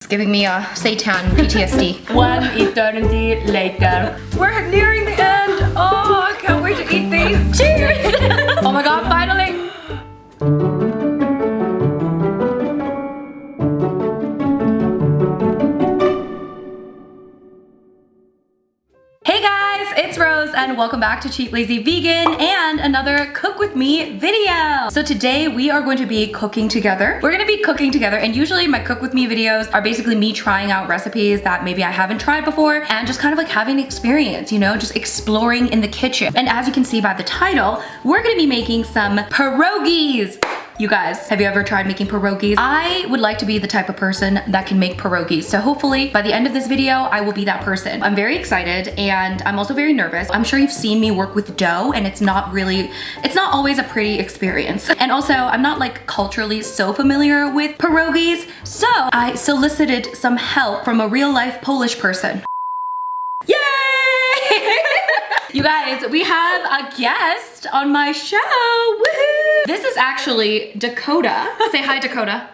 It's giving me a Satan PTSD. One eternity later. We're nearing the end. Oh, I can't wait to eat these. Cheers! Oh my god, finally! Hey guys, it's Rose and welcome back to Cheap Lazy Vegan and another Cook With Me video. So today we are going to be cooking together. We're gonna be cooking together, and usually my Cook With Me videos are basically me trying out recipes that maybe I haven't tried before and just kind of like having experience, you know, just exploring in the kitchen. And as you can see by the title, we're gonna be making some pierogies. You guys, have you ever tried making pierogies? I would like to be the type of person that can make pierogies. So hopefully by the end of this video, I will be that person. I'm very excited and I'm also very nervous. I'm sure you've seen me work with dough and it's not always a pretty experience. And also I'm not like culturally so familiar with pierogies. So I solicited some help from a real life Polish person. Yay! You guys, we have a guest on my show. Woohoo! This is actually Dakota. Say hi, Dakota.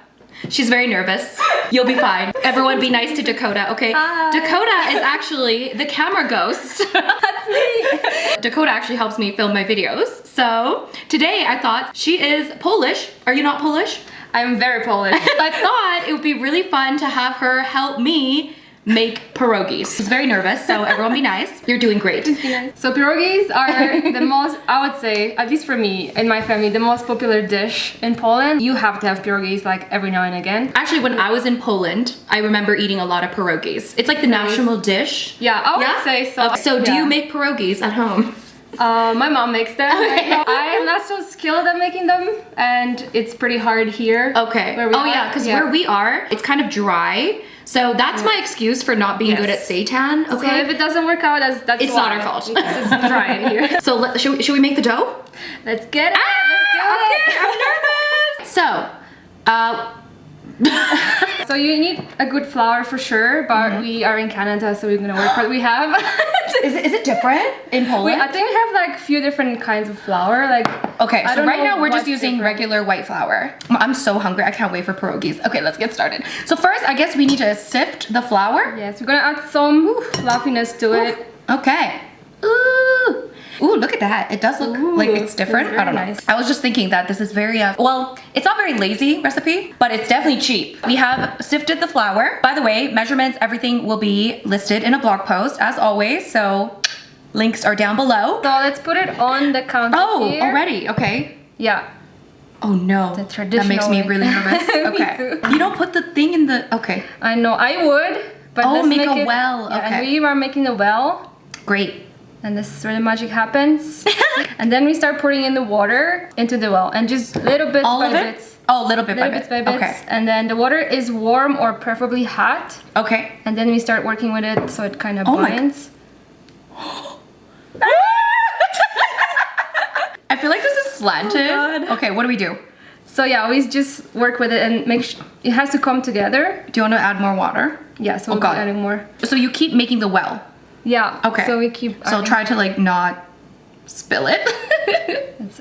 She's very nervous. You'll be fine. Everyone be nice to Dakota, okay? Hi. Dakota is actually the camera ghost. That's me. Dakota actually helps me film my videos. So today I thought she is Polish. Are you not Polish? I'm very Polish. I thought it would be really fun to have her help me make pierogies. She's very nervous, so everyone be nice. You're doing great. Just be nice. So pierogies are the most, I would say, at least for me and my family, the most popular dish in Poland. You have to have pierogies like every now and again. Actually, when I was in Poland, I remember eating a lot of pierogies. It's like the national dish. Yeah, I would say so. So do you make pierogies at home? My mom makes them. Okay. I am not so skilled at making them, and it's pretty hard here. Okay. Where we are. Yeah, because where we are, it's kind of dry. So that's my excuse for not being good at seitan. Okay. So if it doesn't work out, that's it's not our fault. Because it's dry in here. So should we make the dough? Let's get it. Let's do it. I'm nervous. So, So you need a good flour for sure, but we are in Canada, so we're gonna work what we have. is it different in Poland? I think we have like a few different kinds of flour. Like okay, I so don't right know now we're just what's using different. regular white flour. I'm so hungry. I can't wait for pierogies. Okay, let's get started. So first, I guess we need to sift the flour. Yes, we're gonna add some fluffiness to it. Okay. Ooh. Ooh, look at that. It does look like it's different. Very I don't know. nice. I was just thinking that this is very, well, it's not very lazy recipe, but it's definitely cheap. We have sifted the flour. By the way, measurements, everything will be listed in a blog post as always. So links are down below. So let's put it on the counter here. Already, okay. Yeah. Oh no, The traditional that makes me way. really nervous. Me Okay. too. You don't put the thing in the, okay. I know, I would, but Oh, let's make a it, well, yeah, okay. And we are making the well. Great. And this is where the magic happens. And then we start putting in the water into the well, and just little bits All by of it? bits. Oh, little bit by Little bit. bits by bits. Okay. And then the water is warm or preferably hot. Okay. And then we start working with it so it kind of Oh my binds. I feel like this is slanted. Oh God. Okay, what do we do? So yeah, always just work with it and make sure it has to come together. Do you want to add more water? Yeah, so we'll God. be adding more. So you keep making the well. Yeah. Okay. So we keep. So adding- try to like not spill it.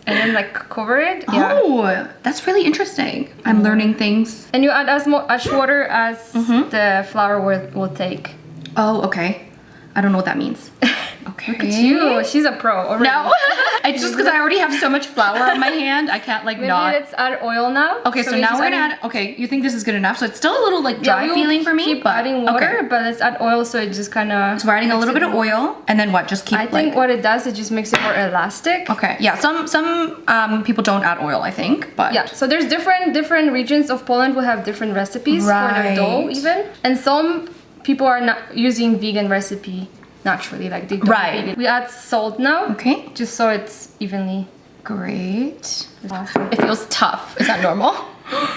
And then like cover it. Yeah. Oh, that's really interesting. I'm learning things. And you add as much water as the flour will take. Oh, okay. I don't know what that means. Okay. Look at you. She's a pro already. No, it's just because I already have so much flour on my hand. I can't like Maybe not. let's add oil now. Okay, so we now just we're gonna add. Okay, you think this is good enough? So it's still a little like dry we will feeling for me. Keep but, adding water, okay. but let's add oil so it just kind of. So we're adding a little bit of oil, and then what? Just keep. I think what it does, it just makes it more elastic. Okay. Yeah. Some people don't add oil. I think, but Yeah. So there's different regions of Poland who have different recipes for their dough Right. even, and some people are not using vegan recipe naturally, like they don't Right. vegan. We add salt now. Okay. Just so it's evenly. Great. Awesome. It feels tough. Is that normal?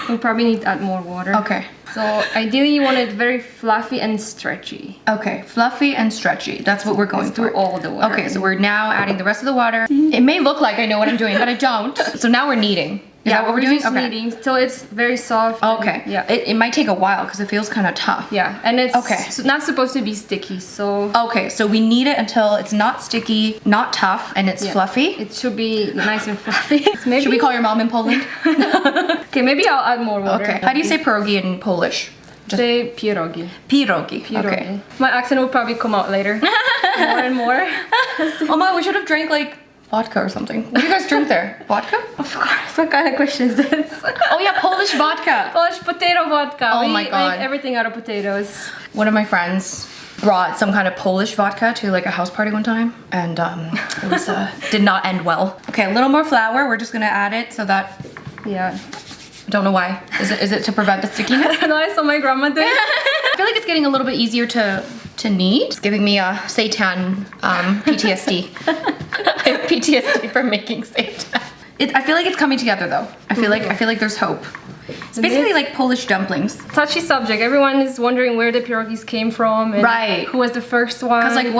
We probably need to add more water. Okay. So ideally you want it very fluffy and stretchy. Okay. Fluffy and stretchy. That's what we're going Let's for. do all the water. Okay, so we're now adding the rest of the water. It may look like I know what I'm doing, but I don't. So now we're kneading. Is that what we're doing? just kneading till it's very soft. and- Okay. Yeah. It might take a while because it feels kind of tough. Yeah, and it's Okay. not supposed to be sticky, so Okay, so we knead it until it's not sticky, not tough, and it's yeah. fluffy. It should be nice and fluffy. Maybe, Should we call your mom in Poland? Okay, maybe I'll add more water. Okay. How do you say pierogi in Polish? Say pierogi. Pierogi. Pierogi. Okay. My accent will probably come out later. More and more. Oh my, we should have drank like vodka or something. What do you guys drink there? Vodka? Of course. What kind of question is this? Oh yeah, Polish vodka. Polish potato vodka. Oh we my God. make everything out of potatoes. One of my friends brought some kind of Polish vodka to like a house party one time, and it was did not end well. Okay, a little more flour. We're just gonna add it so that, Yeah. don't know why. Is it to prevent the stickiness? No, I saw my grandma do it. I feel like it's getting a little bit easier to knead. It's giving me a seitan PTSD. PTSD from making seitan. I feel like it's coming together though. I feel like there's hope. It's basically like Polish dumplings. Touchy subject. Everyone is wondering where the pierogies came from and Right. who was the first one. Cause like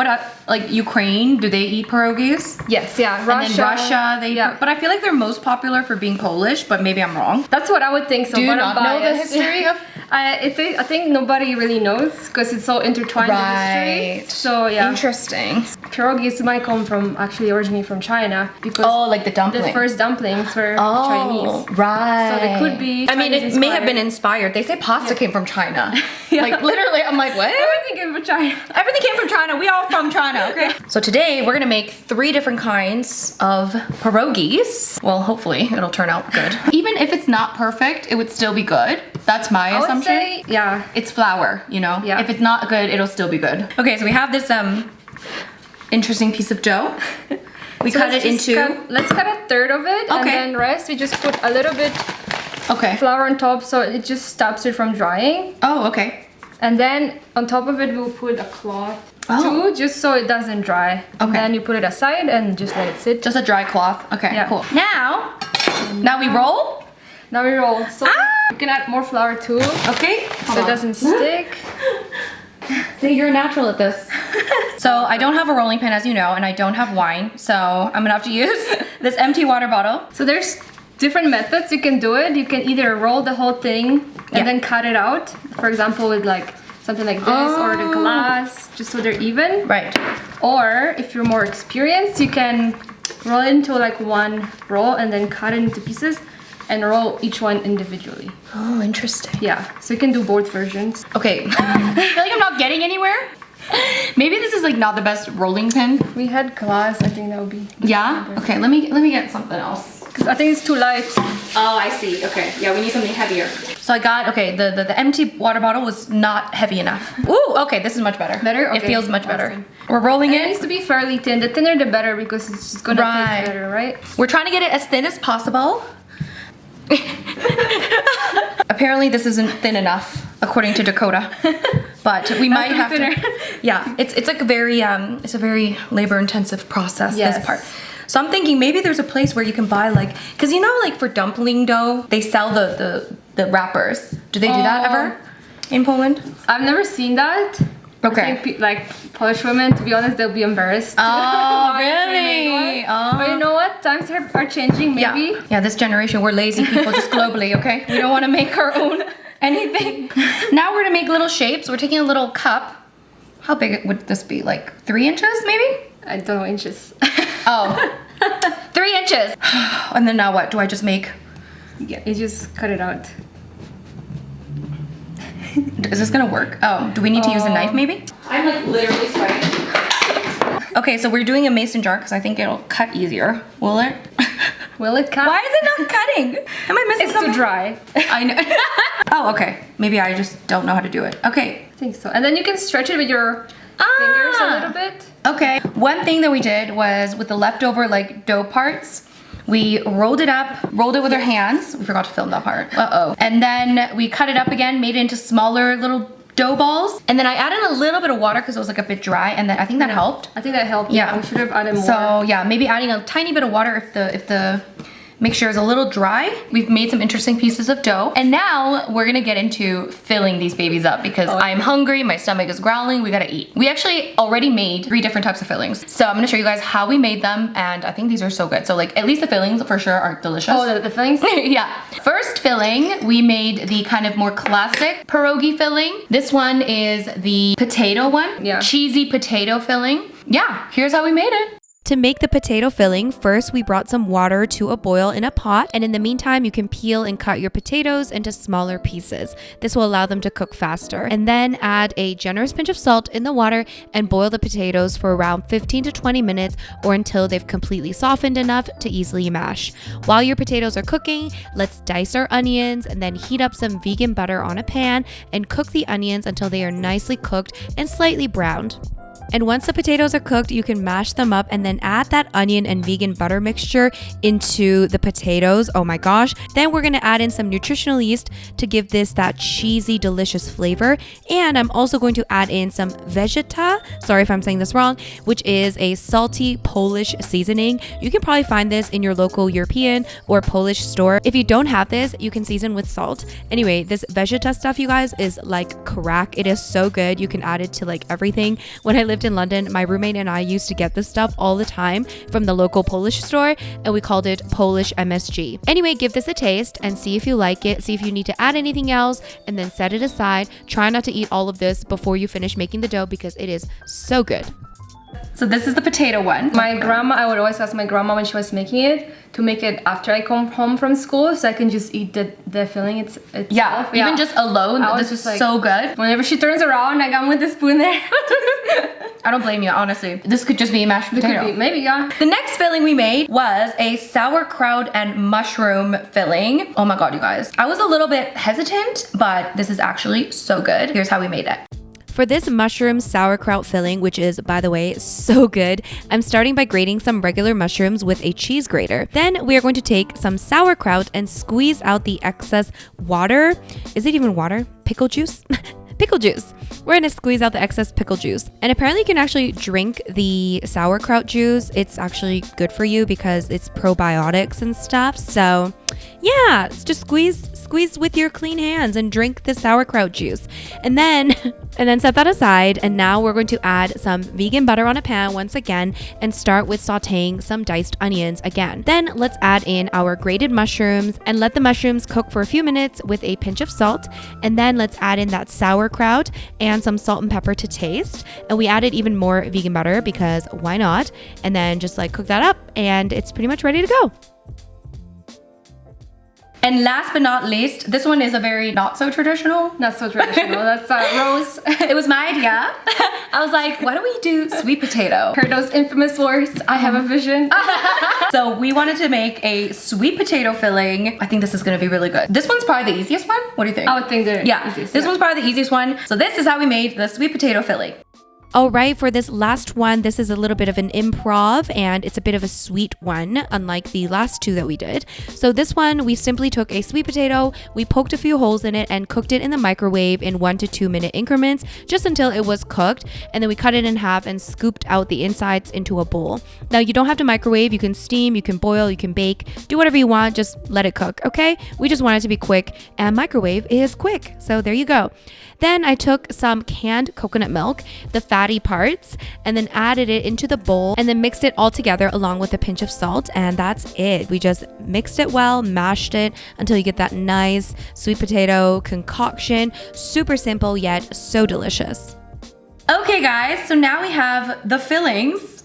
like Ukraine, do they eat pierogies? Yes, yeah. Russia. And then Russia, they yeah. but I feel like they're most popular for being Polish, but maybe I'm wrong. That's what I would think. So, Do you but not I'm know the biased. history of? I think nobody really knows because it's so intertwined with history. So yeah, Interesting. pierogies might come from actually originally from China because Like the dumpling. the first dumplings were Chinese. Right. So they could be I mean, it Chinese may have inspired. been inspired. They say pasta came from China. Yeah. Like literally, I'm like, what? Everything came from China. Everything came from China. We all from China, okay? So today we're gonna make 3 different kinds of pierogies. Well, hopefully it'll turn out good. Even if it's not perfect, it would still be good. That's my I would assumption. say, yeah. It's flour, you know? Yeah. If it's not good, it'll still be good. Okay, so we have this interesting piece of dough. We So cut let's it just into... let's cut a third of it, and Okay. then rest we just put a little bit Okay. flour on top, so it just stops it from drying. Oh, okay. And then on top of it, we'll put a cloth too, just so it doesn't dry. And Okay. then you put it aside and just let it sit. Just a dry cloth. Okay, Yeah. cool. Now we roll? Now we roll. So you can add more flour too, Okay. so it doesn't stick. See, you're natural at this. So I don't have a rolling pin, as you know, and I don't have wine, so I'm gonna have to use this empty water bottle. So there's different methods you can do it. You can either roll the whole thing and Yeah. then cut it out. For example, with like something like this or the glass, just so they're even. Right. Or if you're more experienced, you can roll it into like one roll and then cut it into pieces and roll each one individually. Oh, interesting. Yeah, so you can do both versions. Okay, I feel like I'm not getting anywhere. Maybe this is like not the best rolling pin. If we had glass, I think that would be. Yeah? Okay, let me get something else. Because I think it's too light. Oh, I see. Okay. Yeah, we need something heavier. So I got, okay, the empty water bottle was not heavy enough. Ooh, okay, this is much better. Better? It Okay, feels much better. awesome. We're rolling It it. needs to be fairly thin. The thinner the better because it's just gonna Right. taste better, right? We're trying to get it as thin as possible. Apparently this isn't thin enough, according to Dakota. But we might have thinner. to. Yeah, it's like a very labor-intensive process. Yes. This part. So I'm thinking maybe there's a place where you can buy like, cause you know like for dumpling dough they sell the wrappers. Do they do that Oh. ever in Poland? I've never seen that. Okay. I think like Polish women, to be honest, they'll be embarrassed. Oh, Why they really? made one. Oh. But you know what? Times are changing, maybe. Yeah, this generation, we're lazy people just globally, okay? We don't want to make our own anything. Now we're gonna make little shapes. We're taking a little cup. How big would this be? Like 3 inches, maybe? I don't know inches. Oh, 3 inches. And then now what? Do I just make, Yeah, you just cut it out. is this gonna work? Oh, do we need to use a knife maybe? I'm like literally sweating. Okay, so we're doing a mason jar because I think it'll cut easier. Will it? Will it cut? Why is it not cutting? Am I missing It's something? too dry. I know. Oh, okay. Maybe I just don't know how to do it. Okay. I think so. And then you can stretch it with your fingers a little bit. Okay. One thing that we did was with the leftover like dough parts, we rolled it up, rolled it with our hands. We forgot to film that part. Uh-oh. And then we cut it up again, made it into smaller little dough balls. And then I added a little bit of water because it was like a bit dry, and then I think that helped. I think that helped. Yeah. We should have added more. So yeah, maybe adding a tiny bit of water if the mixture is a little dry. We've made some interesting pieces of dough. And now we're gonna get into filling these babies up because I'm hungry, my stomach is growling, we gotta eat. We actually already made 3 different types of fillings. So I'm gonna show you guys how we made them, and I think these are so good. So like at least the fillings for sure are delicious. Oh, the fillings? Yeah. First filling, we made the kind of more classic pierogi filling. This one is the potato one. Yeah. Cheesy potato filling. Yeah, here's how we made it. To make the potato filling, first we brought some water to a boil in a pot, and in the meantime you can peel and cut your potatoes into smaller pieces. This will allow them to cook faster. And then add a generous pinch of salt in the water and boil the potatoes for around 15 to 20 minutes or until they've completely softened enough to easily mash. While your potatoes are cooking, let's dice our onions and then heat up some vegan butter on a pan and cook the onions until they are nicely cooked and slightly browned. And once the potatoes are cooked, you can mash them up and then add that onion and vegan butter mixture into the potatoes. Oh my gosh. Then we're gonna add in some nutritional yeast to give this that cheesy, delicious flavor. And I'm also going to add in some Vegeta, sorry if I'm saying this wrong, which is a salty Polish seasoning. You can probably find this in your local European or Polish store. If you don't have this, you can season with salt. Anyway, this Vegeta stuff, you guys, is like crack. It is so good. You can add it to like everything. When I lived in London, my roommate and I used to get this stuff all the time from the local Polish store, and we called it Polish MSG. Anyway, give this a taste and see if you like it, see if you need to add anything else, and then set it aside. Try not to eat all of this before you finish making the dough because it is so good. So this is the potato one. My grandma, I would always ask my grandma when she was making it to make it after I come home from school so I can just eat the filling itself. Yeah, even just alone, this is like, so good. Whenever she turns around, I come with the spoon there. I don't blame you, honestly. This could just be a mashed potato. Could be, maybe, yeah. The next filling we made was a sauerkraut and mushroom filling. Oh my god, you guys. I was a little bit hesitant, but this is actually so good. Here's how we made it. For this mushroom sauerkraut filling, which is, by the way, so good, I'm starting by grating some regular mushrooms with a cheese grater. Then we are going to take some sauerkraut and squeeze out the excess water. Is it even water? Pickle juice? Pickle juice. We're gonna squeeze out the excess pickle juice. And apparently you can actually drink the sauerkraut juice. It's actually good for you because it's probiotics and stuff. So yeah, just squeeze with your clean hands and drink the sauerkraut juice. And then set that aside. And now we're going to add some vegan butter on a pan once again and start with sauteing some diced onions again. Then let's add in our grated mushrooms and let the mushrooms cook for a few minutes with a pinch of salt. And then let's add in that sauerkraut and some salt and pepper to taste. And we added even more vegan butter because why not? And then just like cook that up and it's pretty much ready to go. And last but not least, this one is a very not so traditional. Not so traditional. That's Rose. It was my idea. I was like, why don't we do sweet potato? Heard those infamous words, I have a vision. So we wanted to make a sweet potato filling. I think this is gonna be really good. This one's probably the easiest one. What do you think? I would think they're easiest. This one's probably the easiest one. So this is how we made the sweet potato filling. All right, for this last one, this is a little bit of an improv and it's a bit of a sweet one, unlike the last two that we did. So this one, we simply took a sweet potato, we poked a few holes in it and cooked it in the microwave in 1 to 2 minute increments, just until it was cooked. And then we cut it in half and scooped out the insides into a bowl. Now you don't have to microwave, you can steam, you can boil, you can bake, do whatever you want, just let it cook, okay? We just want it to be quick and microwave is quick. So there you go. Then I took some canned coconut milk, the fatty parts, and then added it into the bowl and then mixed it all together along with a pinch of salt, and that's it. We just mixed it well, mashed it until you get that nice sweet potato concoction. Super simple yet so delicious. Okay guys, so now we have the fillings.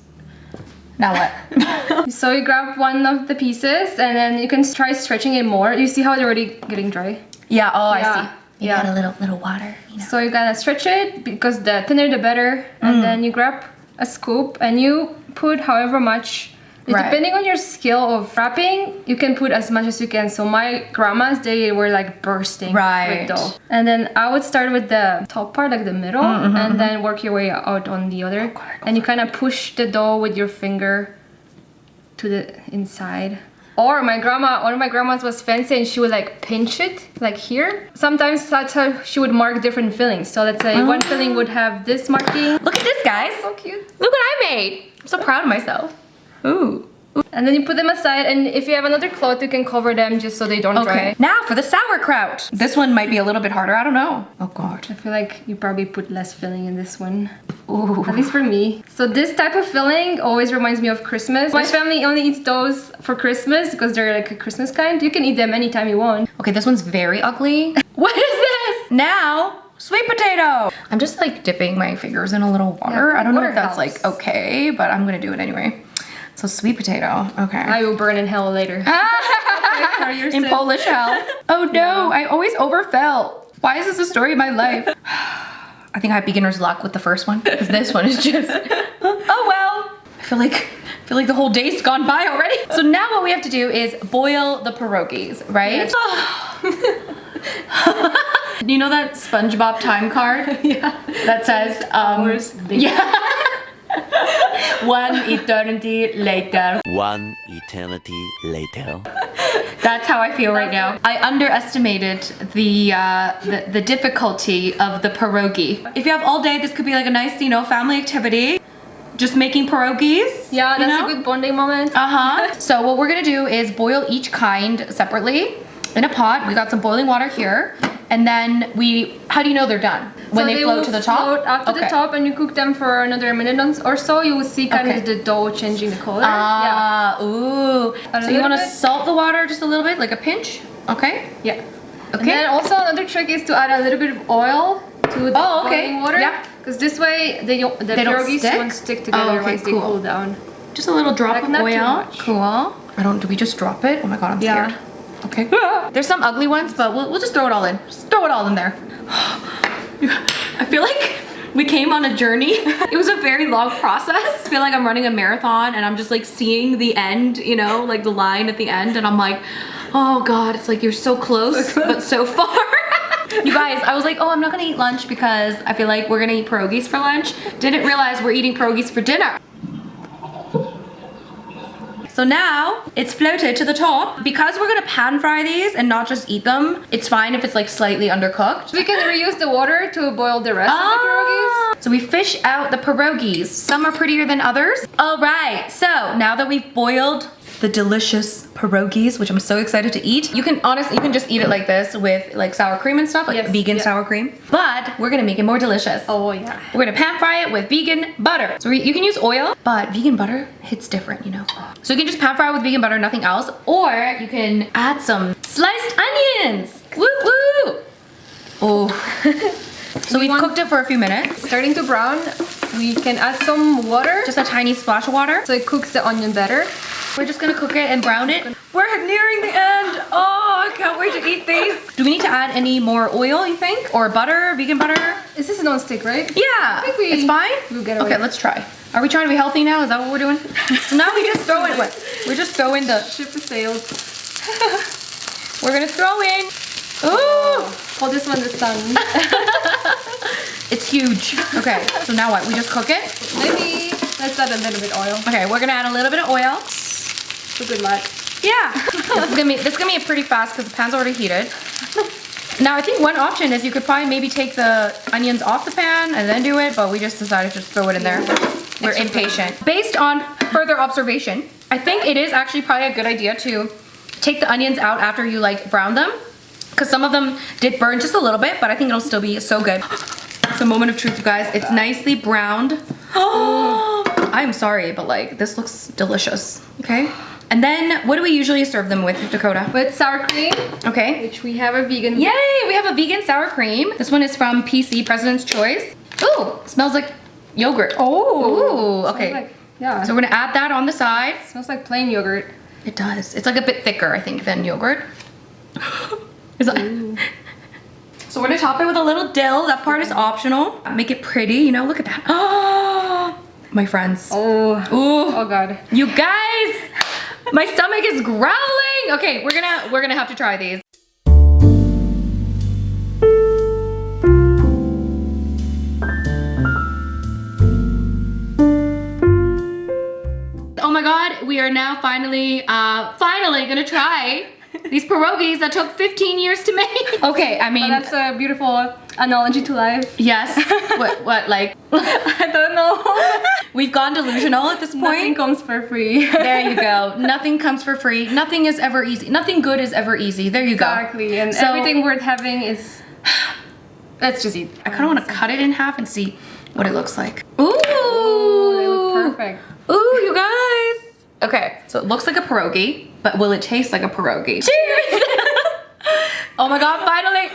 Now what? So you grab one of the pieces and then you can try stretching it more. You see how they're already getting dry? Yeah, I see. You Yeah. add a little water. You know. So you gotta stretch it because the thinner the better. And then you grab a scoop and you put however much. Right. Depending on your skill of wrapping, you can put as much as you can. So my grandmas, they were like bursting with dough. And then I would start with the top part, like the middle, and then work your way out on the other. And you kind of push the dough with your finger to the inside. Or one of my grandmas was fancy and she would like pinch it like here. Sometimes that's how she would mark different fillings. So let's say one filling would have this marking. Look at this, guys. So cute. Look what I made. I'm so proud of myself. Ooh. And then you put them aside, and if you have another cloth, you can cover them just so they don't dry. Now for the sauerkraut. This one might be a little bit harder. I don't know. Oh god. I feel like you probably put less filling in this one. Ooh. At least for me. So this type of filling always reminds me of Christmas. My family only eats those for Christmas because they're like a Christmas kind. You can eat them anytime you want. Okay, this one's very ugly. What is this? Now, sweet potato. I'm just like dipping my fingers in a little water. Yeah, I don't know water if that's helps. like okay, but I'm gonna do it anyway. So sweet potato. Okay. I will burn in hell later. In Polish hell. Oh no, I always overfill. Why is this a story of my life? I think I have beginner's luck with the first one because this one is just, oh well. I feel like the whole day's gone by already. So now what we have to do is boil the pierogies, right? Yes. You know that SpongeBob time card? Yeah. That says, yeah. 1 eternity later. 1 eternity later. That's how I feel right now. I underestimated the difficulty of the pierogi. If you have all day, this could be like a nice, you know, family activity. Just making pierogies. Yeah, that's a good bonding moment. So what we're gonna do is boil each kind separately in a pot. We got some boiling water here. And then how do you know they're done? When they float to the top? Float up to the top, and you cook them for another minute or so. You will see kind of the dough changing the color. Ooh. So you want to salt the water just a little bit, like a pinch? Okay. Yeah. Okay. And then also another trick is to add a little bit of oil to the boiling water. Yeah. Because this way the pierogies won't stick together once they cool down. Just a little drop of oil. Not too much. Cool. Do we just drop it? Oh my god, I'm scared. Okay. There's some ugly ones, but we'll just throw it all in. Just throw it all in there. I feel like we came on a journey. It was a very long process. I feel like I'm running a marathon and I'm just like seeing the end, you know, like the line at the end, and I'm like, oh god, it's like you're so close, but so far. You guys, I was like, oh, I'm not gonna eat lunch because I feel like we're gonna eat pierogies for lunch. Didn't realize we're eating pierogies for dinner. So now it's floated to the top. Because we're gonna pan fry these and not just eat them, it's fine if it's like slightly undercooked. We can reuse the water to boil the rest of the pierogies. So we fish out the pierogies. Some are prettier than others. All right, so now that we've boiled the delicious pierogies, which I'm so excited to eat. You can honestly, you can just eat it like this with like sour cream and stuff, like vegan sour cream. But we're gonna make it more delicious. Oh yeah. We're gonna pan fry it with vegan butter. So you can use oil, but vegan butter hits different, you know. So you can just pan fry it with vegan butter, nothing else. Or you can add some sliced onions. Woo woo! Oh. So we've cooked it for a few minutes. Starting to brown, we can add some water. Just a tiny splash of water. So it cooks the onion better. We're just gonna cook it and brown it. We're nearing the end. Oh, I can't wait to eat these. Do we need to add any more oil, you think? Or butter, vegan butter? This is non-stick, right? Yeah, I think it's fine. We'll get away. Okay, let's try. Are we trying to be healthy now? Is that what we're doing? So now we just throw in what? We just throw in the... Ship has sailed. We're gonna throw in... Ooh! Hold this one, the sun. It's huge. Okay, so now what? We just cook it? Maybe let's add a little bit oil. Okay, we're gonna add a little bit of oil. For good luck. Yeah. This is gonna be pretty fast because the pan's already heated. Now I think one option is you could probably maybe take the onions off the pan and then do it, but we just decided to just throw it in there. We're impatient. Based on further observation, I think it is actually probably a good idea to take the onions out after you like brown them, because some of them did burn just a little bit, but I think it'll still be so good. It's a moment of truth, you guys. It's nicely browned. Oh, I'm sorry, but like this looks delicious. Okay. And then what do we usually serve them with, Dakota? With sour cream. Okay. Which we have a vegan. Yay, we have a vegan sour cream. This one is from PC, President's Choice. Ooh, smells like yogurt. Oh. Ooh, okay. Like, yeah. So we're gonna add that on the side. It smells like plain yogurt. It does. It's like a bit thicker, I think, than yogurt. So we're gonna top it with a little dill. That part is optional. Make it pretty, you know, look at that. Oh, my friends. Oh. Ooh. Oh God. You guys, my stomach is growling. Okay, we're gonna have to try these. Oh my God, we are now finally gonna try these pierogies that took 15 years to make. Okay, I mean... Well, that's a beautiful analogy to life. Yes. What, like... I don't know. We've gone delusional at this point. Nothing comes for free. There you go. Nothing comes for free. Nothing is ever easy. Nothing good is ever easy. There you go. Exactly. And so, everything worth having is... Let's just eat. I kind of want to cut it in half and see what it looks like. Ooh! They look perfect. Ooh, you guys! Okay, so it looks like a pierogi, but will it taste like a pierogi? Cheers! Oh my God, finally!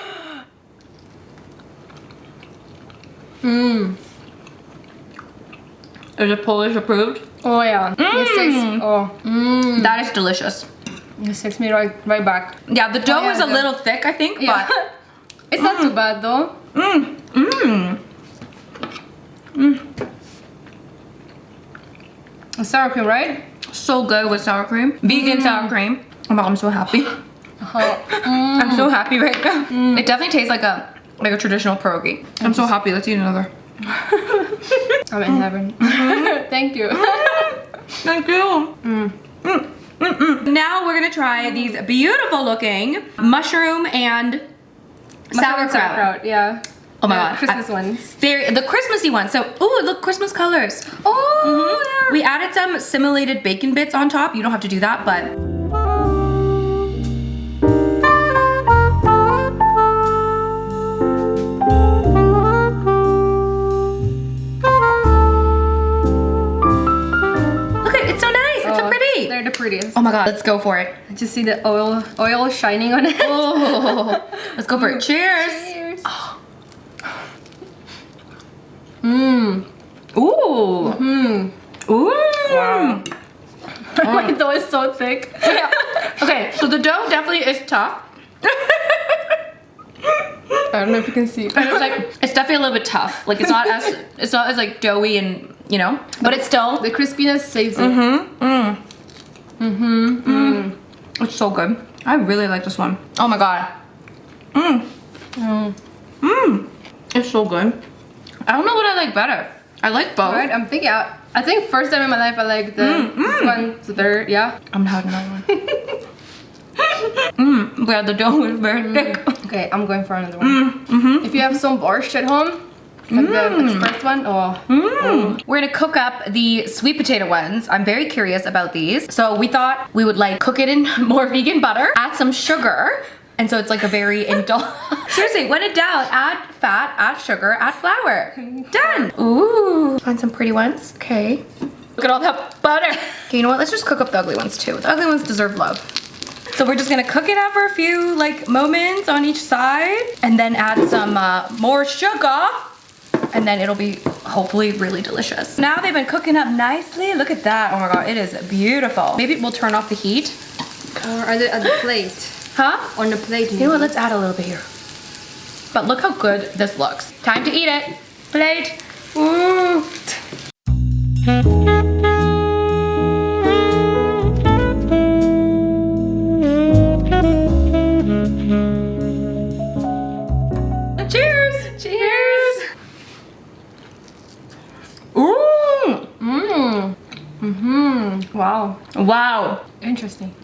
Mmm. Is it Polish approved? Oh yeah. This tastes, That is delicious. This takes me right back. Yeah, the dough yeah, is a little thick, I think, Yeah. but It's not too bad though. Sour cream, right? so good with sour cream. Vegan sour cream. Oh my god, I'm so happy. I'm so happy right now. It definitely tastes like a traditional pierogi. I'm so happy. Let's eat another. I'm in heaven. Thank you. Thank you. Now we're gonna try these beautiful looking mushroom and sauerkraut. Yeah. Oh my god. Christmas ones. The Christmassy ones. So, ooh, look, Christmas colors. Oh, yeah. We added some simulated bacon bits on top. You don't have to do that, but look at it, it's so nice. It's so pretty. They're the prettiest. Oh my god, let's go for it. Just see the oil shining on it. Oh, let's go for it. Cheers. Cheers. Ooh. Ooh. Wow. My dough is so thick. Yeah. Okay, so the dough definitely is tough. I don't know if you can see. It's like it's definitely a little bit tough. Like it's not as like doughy and you know, but it's still The crispiness saves it. It's so good. I really like this one. Oh my god. It's so good. I don't know what I like better. I like both. Right? I think first time in my life I like this one, the third, yeah. I'm gonna have another one. Yeah, the dough is very thick. Okay, I'm going for another one. If you have some borscht at home, like the express one, We're gonna cook up the sweet potato ones. I'm very curious about these. So we thought we would like cook it in more vegan butter, add some sugar, and so it's like a very seriously, when in doubt, add fat, add sugar, add flour. Done. Ooh, find some pretty ones. Okay. Look at all that butter. Okay, you know what? Let's just cook up the ugly ones too. The ugly ones deserve love. So we're just gonna cook it up for a few like moments on each side, and then add some more sugar. And then it'll be hopefully really delicious. Now they've been cooking up nicely. Look at that. Oh my god, it is beautiful. Maybe we'll turn off the heat. or at the plate. Huh? On the plate. You know what, let's add a little bit here. But look how good this looks. Time to eat it. Plate. Ooh. Cheers! Cheers! Ooh! Wow. Wow. Interesting.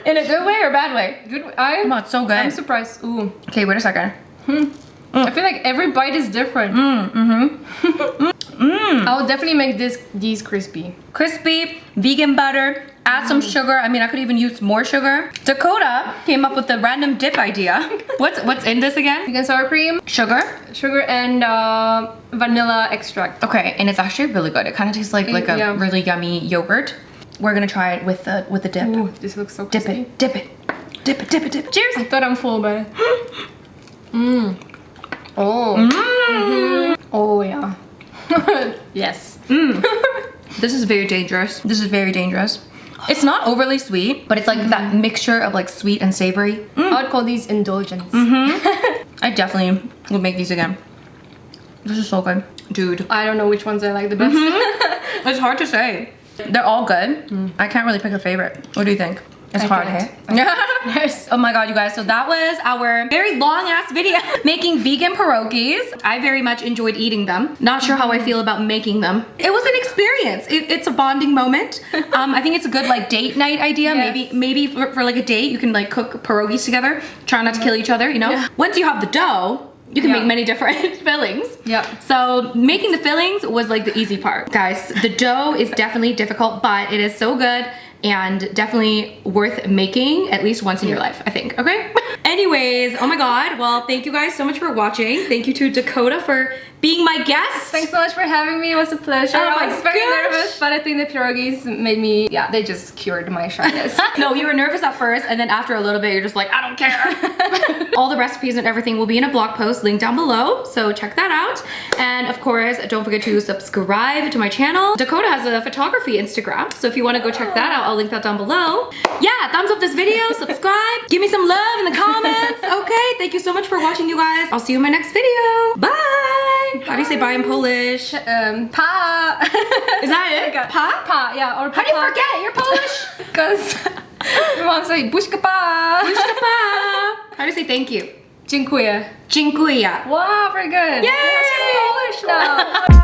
In a good way or bad way? Good. Oh, it's so good. I'm surprised. Ooh. Okay, wait a second. I feel like every bite is different. I will definitely make these crispy. Crispy, vegan butter, add some sugar. I mean, I could even use more sugar. Dakota came up with the random dip idea. What's in this again? Vegan sour cream, Sugar? sugar, and vanilla extract. Okay, and it's actually really good. It kind of tastes like a Yeah. really yummy yogurt. We're gonna try it with the dip. Ooh, this looks so Dip crispy. it, dip it, dip it, dip it, dip it. Cheers! I thought I'm full, but. Oh. Oh yeah. Yes. This is very dangerous. This is very dangerous. It's not overly sweet, but it's like that mixture of like sweet and savory. I would call these indulgence. I definitely would make these again. This is so good. Dude. I don't know which ones I like the best. It's hard to say. They're all good. I can't really pick a favorite. What do you think? It's hard, can't. hey? Yes. Oh my god, you guys. So that was our very long ass video making vegan pierogies. I very much enjoyed eating them. Not sure how I feel about making them. It was an experience. It's a bonding moment. I think it's a good like date night idea. Yes. Maybe for like a date, you can like cook pierogies together. Try not to kill each other, you know? Yeah. Once you have the dough, you can Yeah. make many different fillings. Yeah. So making the fillings was like the easy part. Guys, the dough is definitely difficult, but it is so good and definitely worth making at least once in your life, I think, okay? Anyways, oh my god. Well, thank you guys so much for watching. Thank you to Dakota for being my guest. Thanks so much for having me. It was a pleasure. Oh my I was very gosh. nervous, but I think the pierogies made me, yeah, they just cured my shyness. No, you were nervous at first, and then after a little bit, you're just like, I don't care. All the recipes and everything will be in a blog post linked down below, so check that out. And of course, don't forget to subscribe to my channel. Dakota has a photography Instagram, so if you want to go check that out, I'll link that down below. Yeah, thumbs up this video, subscribe, give me some love in the comments. Okay, thank you so much for watching, you guys. I'll see you in my next video. Bye. How do you say bye in Polish? Pa. Is that it? Pa? Pa, yeah. Or How do you forget? You're Polish. Because my mom said buźka pa. Buźka pa. How do you say thank you? Dziękuję. Dziękuję. Wow, very good. Yay! Yeah, she's Polish now.